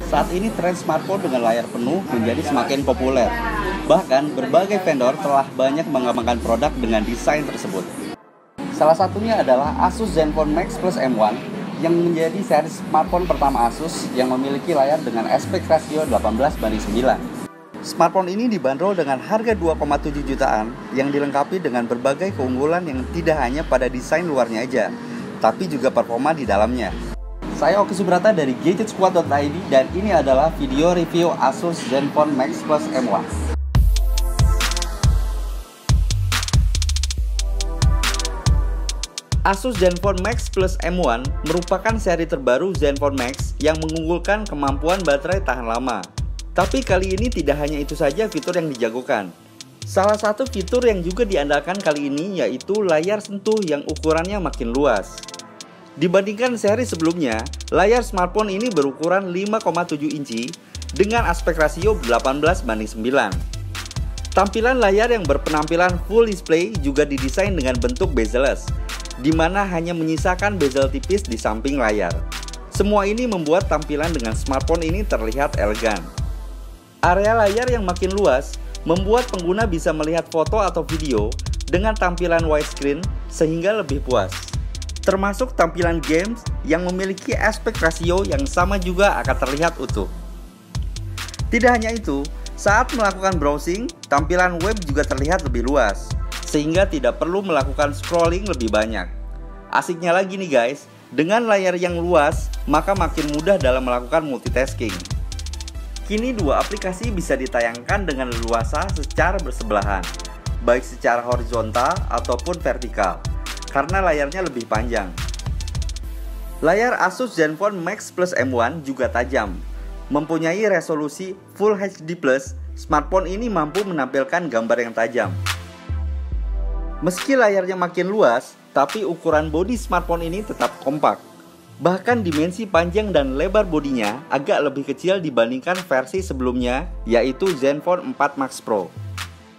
Saat ini tren smartphone dengan layar penuh menjadi semakin populer. Bahkan berbagai vendor telah banyak mengembangkan produk dengan desain tersebut. Salah satunya adalah Asus Zenfone Max Plus M1 yang menjadi seri smartphone pertama Asus yang memiliki layar dengan aspek rasio 18:9. Smartphone ini dibanderol dengan harga 2,7 jutaan yang dilengkapi dengan berbagai keunggulan yang tidak hanya pada desain luarnya aja, tapi juga performa di dalamnya. Saya Oki Subrata dari GadgetSquad.id dan ini adalah video review Asus Zenfone Max Plus M1. Asus Zenfone Max Plus M1 merupakan seri terbaru Zenfone Max yang mengunggulkan kemampuan baterai tahan lama. Tapi kali ini tidak hanya itu saja fitur yang dijagokan. Salah satu fitur yang juga diandalkan kali ini yaitu layar sentuh yang ukurannya makin luas. Dibandingkan seri sebelumnya, layar smartphone ini berukuran 5,7 inci dengan aspek rasio 18:9. Tampilan layar yang berpenampilan full display juga didesain dengan bentuk bezel-less, di mana hanya menyisakan bezel tipis di samping layar. Semua ini membuat tampilan dengan smartphone ini terlihat elegan. Area layar yang makin luas membuat pengguna bisa melihat foto atau video dengan tampilan widescreen sehingga lebih puas. Termasuk tampilan games yang memiliki aspek rasio yang sama juga akan terlihat utuh. Tidak hanya itu, saat melakukan browsing, tampilan web juga terlihat lebih luas, sehingga tidak perlu melakukan scrolling lebih banyak. Asiknya lagi nih guys, dengan layar yang luas, maka makin mudah dalam melakukan multitasking. Kini dua aplikasi bisa ditayangkan dengan leluasa secara bersebelahan, baik secara horizontal ataupun vertikal, karena layarnya lebih panjang. Layar Asus Zenfone Max Plus M1 juga tajam. Mempunyai resolusi Full HD+, smartphone ini mampu menampilkan gambar yang tajam. Meski layarnya makin luas, tapi ukuran bodi smartphone ini tetap kompak. Bahkan dimensi panjang dan lebar bodinya agak lebih kecil dibandingkan versi sebelumnya, yaitu Zenfone 4 Max Pro.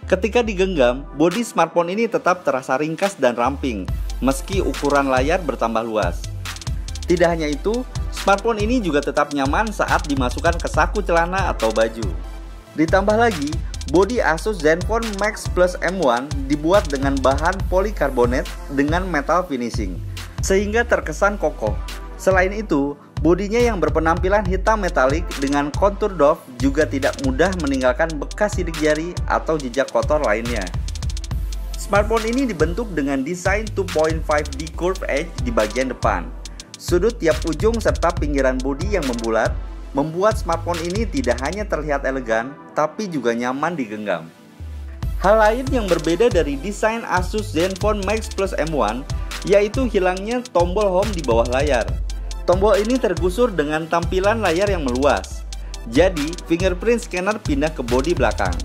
Ketika digenggam, bodi smartphone ini tetap terasa ringkas dan ramping, meski ukuran layar bertambah luas. Tidak hanya itu, smartphone ini juga tetap nyaman saat dimasukkan ke saku celana atau baju. Ditambah lagi, bodi Asus Zenfone Max Plus M1 dibuat dengan bahan polikarbonat dengan metal finishing, sehingga terkesan kokoh. Selain itu, bodinya yang berpenampilan hitam metalik dengan kontur doff juga tidak mudah meninggalkan bekas sidik jari atau jejak kotor lainnya. Smartphone ini dibentuk dengan desain 2.5D curved edge di bagian depan. Sudut tiap ujung serta pinggiran bodi yang membulat membuat smartphone ini tidak hanya terlihat elegan, tapi juga nyaman digenggam. Hal lain yang berbeda dari desain Asus Zenfone Max Plus M1 yaitu hilangnya tombol home di bawah layar. Tombol ini tergusur dengan tampilan layar yang meluas. Jadi, fingerprint scanner pindah ke bodi belakang.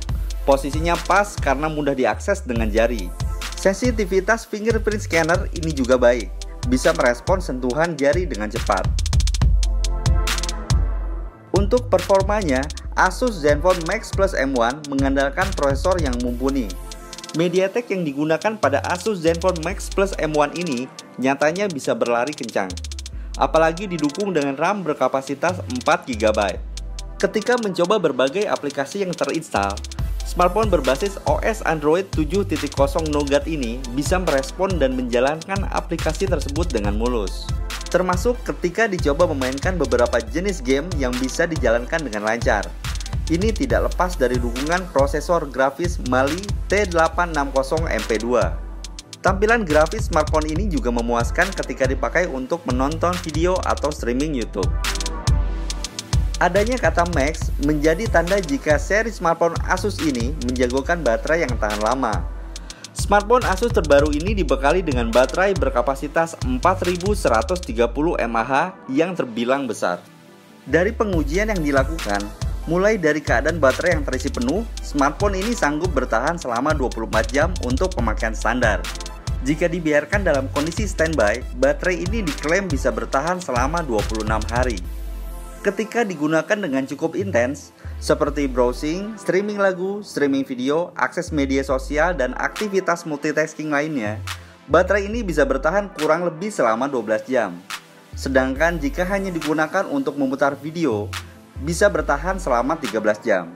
Posisinya pas karena mudah diakses dengan jari. Sensitivitas fingerprint scanner ini juga baik, bisa merespons sentuhan jari dengan cepat. Untuk performanya, Asus Zenfone Max Plus M1 mengandalkan prosesor yang mumpuni. MediaTek yang digunakan pada Asus Zenfone Max Plus M1 ini nyatanya bisa berlari kencang, apalagi didukung dengan RAM berkapasitas 4GB. Ketika mencoba berbagai aplikasi yang terinstal, smartphone berbasis OS Android 7.0 Nougat ini bisa merespon dan menjalankan aplikasi tersebut dengan mulus. Termasuk ketika dicoba memainkan beberapa jenis game yang bisa dijalankan dengan lancar. Ini tidak lepas dari dukungan prosesor grafis Mali T860 MP2. Tampilan grafis smartphone ini juga memuaskan ketika dipakai untuk menonton video atau streaming YouTube. Adanya kata Max menjadi tanda jika seri smartphone Asus ini menjagokan baterai yang tahan lama. Smartphone Asus terbaru ini dibekali dengan baterai berkapasitas 4130 mAh yang terbilang besar. Dari pengujian yang dilakukan, mulai dari keadaan baterai yang terisi penuh, smartphone ini sanggup bertahan selama 24 jam untuk pemakaian standar. Jika dibiarkan dalam kondisi standby, baterai ini diklaim bisa bertahan selama 26 hari. Ketika digunakan dengan cukup intens, seperti browsing, streaming lagu, streaming video, akses media sosial, dan aktivitas multitasking lainnya, baterai ini bisa bertahan kurang lebih selama 12 jam. Sedangkan jika hanya digunakan untuk memutar video, bisa bertahan selama 13 jam.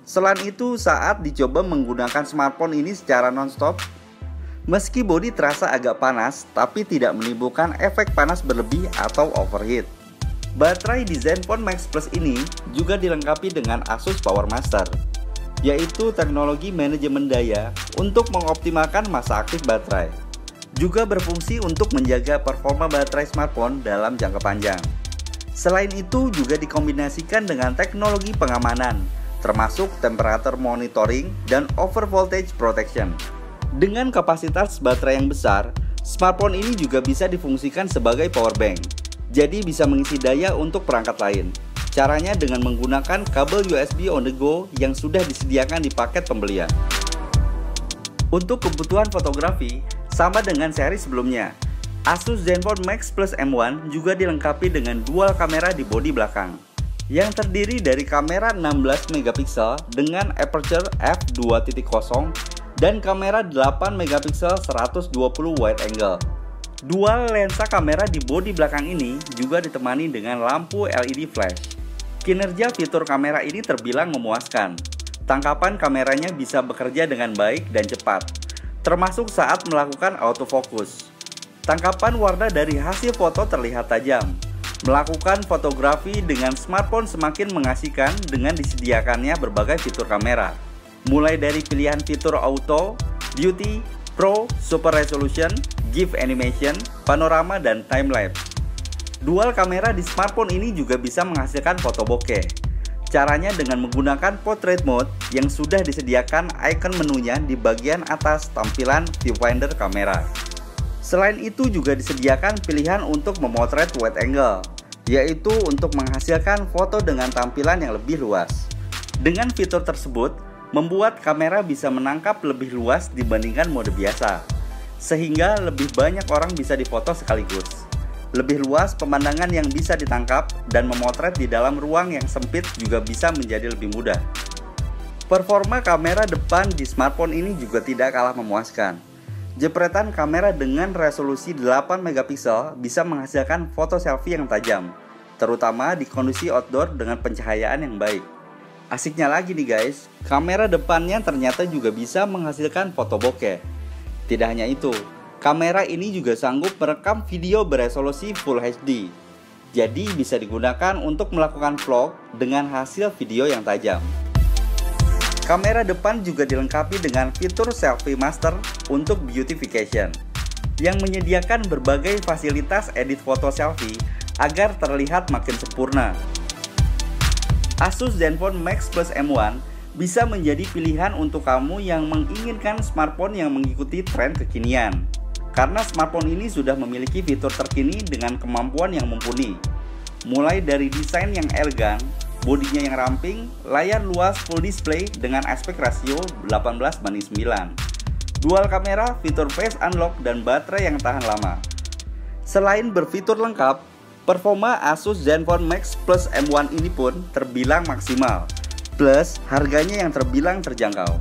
Selain itu, saat dicoba menggunakan smartphone ini secara non-stop, meski bodi terasa agak panas, tapi tidak menimbulkan efek panas berlebih atau overheat. Baterai di Zenfone Max Plus ini juga dilengkapi dengan Asus PowerMaster, yaitu teknologi manajemen daya untuk mengoptimalkan masa aktif baterai. Juga berfungsi untuk menjaga performa baterai smartphone dalam jangka panjang. Selain itu juga dikombinasikan dengan teknologi pengamanan, termasuk temperature monitoring dan over voltage protection. Dengan kapasitas baterai yang besar, smartphone ini juga bisa difungsikan sebagai power bank. Jadi bisa mengisi daya untuk perangkat lain. Caranya dengan menggunakan kabel USB on the go yang sudah disediakan di paket pembelian. Untuk kebutuhan fotografi, sama dengan seri sebelumnya, Asus Zenfone Max Plus M1 juga dilengkapi dengan dual kamera di bodi belakang, yang terdiri dari kamera 16 megapiksel dengan aperture f2.0 dan kamera 8 megapiksel 120 wide angle. Dual lensa kamera di bodi belakang ini juga ditemani dengan lampu LED flash. Kinerja fitur kamera ini terbilang memuaskan. Tangkapan kameranya bisa bekerja dengan baik dan cepat, termasuk saat melakukan autofocus. Tangkapan warna dari hasil foto terlihat tajam. Melakukan fotografi dengan smartphone semakin mengasihkan dengan disediakannya berbagai fitur kamera, mulai dari pilihan fitur auto, beauty, pro, super resolution, GIF animation, panorama, dan time-lapse. Dual kamera di smartphone ini juga bisa menghasilkan foto bokeh. Caranya dengan menggunakan portrait mode yang sudah disediakan icon menunya di bagian atas tampilan viewfinder kamera. Selain itu juga disediakan pilihan untuk memotret wide angle, yaitu untuk menghasilkan foto dengan tampilan yang lebih luas. Dengan fitur tersebut, membuat kamera bisa menangkap lebih luas dibandingkan mode biasa, sehingga lebih banyak orang bisa difoto sekaligus. Lebih luas pemandangan yang bisa ditangkap dan memotret di dalam ruang yang sempit juga bisa menjadi lebih mudah. Performa kamera depan di smartphone ini juga tidak kalah memuaskan. Jepretan kamera dengan resolusi 8 megapiksel bisa menghasilkan foto selfie yang tajam, terutama di kondisi outdoor dengan pencahayaan yang baik. Asiknya lagi nih guys, kamera depannya ternyata juga bisa menghasilkan foto bokeh. Tidak hanya itu, kamera ini juga sanggup merekam video beresolusi Full HD. Jadi bisa digunakan untuk melakukan vlog dengan hasil video yang tajam. Kamera depan juga dilengkapi dengan fitur Selfie Master untuk beautification, yang menyediakan berbagai fasilitas edit foto selfie agar terlihat makin sempurna. Asus Zenfone Max Plus M1 bisa menjadi pilihan untuk kamu yang menginginkan smartphone yang mengikuti tren kekinian. Karena smartphone ini sudah memiliki fitur terkini dengan kemampuan yang mumpuni. Mulai dari desain yang elegan, bodinya yang ramping, layar luas full display dengan aspek rasio 18:9, dual kamera, fitur face unlock, dan baterai yang tahan lama. Selain berfitur lengkap, performa Asus Zenfone Max Plus M1 ini pun terbilang maksimal, plus harganya yang terbilang terjangkau.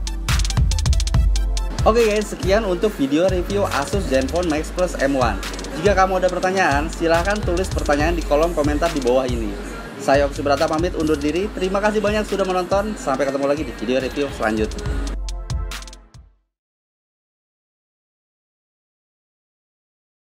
Oke guys, sekian untuk video review Asus Zenfone Max Plus M1. Jika kamu ada pertanyaan, silahkan tulis pertanyaan di kolom komentar di bawah ini. Saya Yogi Subrata pamit undur diri. Terima kasih banyak sudah menonton. Sampai ketemu lagi di video review selanjutnya.